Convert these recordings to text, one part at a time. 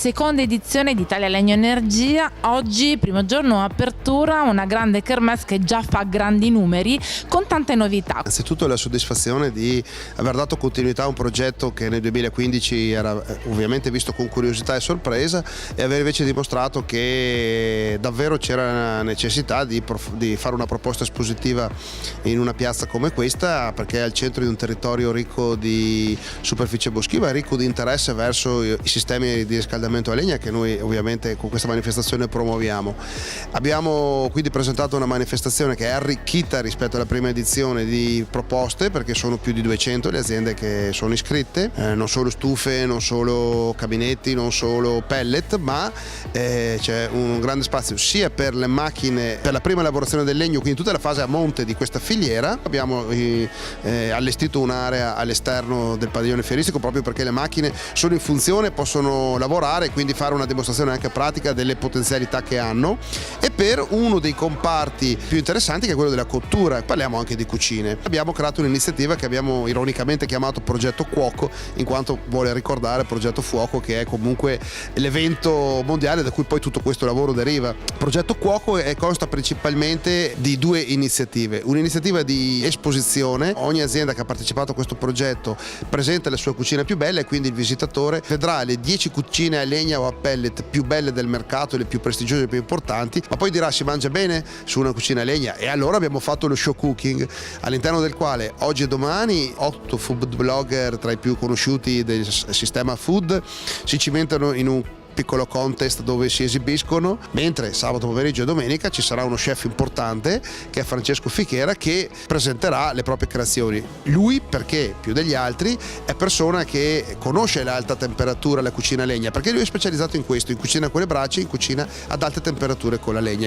seconda edizione di Italia Legno Energia. Oggi, primo giorno apertura, una grande kermesse che già fa grandi numeri con tante novità. Innanzitutto la soddisfazione di aver dato continuità a un progetto che nel 2015 era ovviamente visto con curiosità e sorpresa, e aver invece dimostrato che davvero c'era la necessità di fare una proposta espositiva in una piazza come questa, perché è al centro di un territorio ricco di superficie boschiva, ricco di interesse verso i sistemi di riscaldamento a legna che noi ovviamente con questa manifestazione promuoviamo. Abbiamo quindi presentato una manifestazione che è arricchita rispetto alla prima edizione di proposte, perché sono più di 200 le aziende che sono iscritte, non solo stufe, non solo cabinetti, non solo pellet, ma c'è un grande spazio sia per le macchine, per la prima lavorazione del legno, quindi tutta la fase a monte di questa filiera. Abbiamo allestito un'area all'esterno del padiglione fieristico proprio perché le macchine sono in funzione, possono lavorare e quindi fare una dimostrazione anche pratica delle potenzialità che hanno, e per uno dei comparti più interessanti che è quello della cottura. Parliamo anche di cucine. Abbiamo creato un'iniziativa che abbiamo ironicamente chiamato Progetto Cuoco, in quanto vuole ricordare Progetto Fuoco, che è comunque l'evento mondiale da cui poi tutto questo lavoro deriva. Progetto Cuoco consta principalmente di due iniziative: un'iniziativa di esposizione. Ogni azienda che ha partecipato a questo progetto presenta le sue cucine più belle, e quindi il visitatore vedrà le 10 cucine a legna o a pellet più belle del mercato, le più prestigiose e più importanti, ma poi dirà: si mangia bene su una cucina a legna? E allora abbiamo fatto lo show cooking, all'interno del quale oggi e domani 8 food blogger tra i più conosciuti del sistema food si cimentano in un piccolo contest dove si esibiscono, mentre sabato pomeriggio e domenica ci sarà uno chef importante che è Francesco Fichera, che presenterà le proprie creazioni. Lui, perché più degli altri, è persona che conosce l'alta temperatura, la cucina a legna, perché lui è specializzato in questo, in cucina con le braccia, in cucina ad alte temperature con la legna.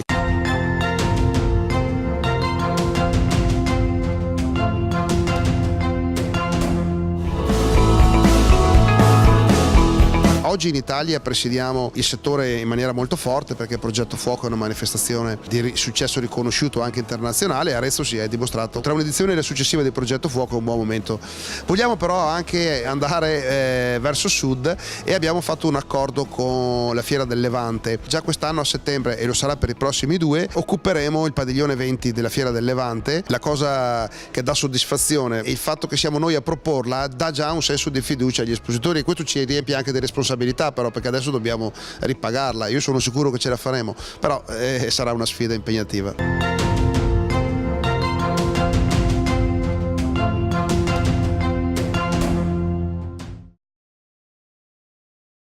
Oggi in Italia presidiamo il settore in maniera molto forte, perché Progetto Fuoco è una manifestazione di successo riconosciuto anche internazionale, e Arezzo si è dimostrato tra un'edizione e la successiva di Progetto Fuoco un buon momento. Vogliamo però anche andare verso sud, e abbiamo fatto un accordo con la Fiera del Levante. Già quest'anno a settembre, e lo sarà per i prossimi 2, occuperemo il padiglione 20 della Fiera del Levante. La cosa che dà soddisfazione è il fatto che siamo noi a proporla, dà già un senso di fiducia agli espositori, e questo ci riempie anche di responsabilità, però, perché adesso dobbiamo ripagarla. Io sono sicuro che ce la faremo, però sarà una sfida impegnativa.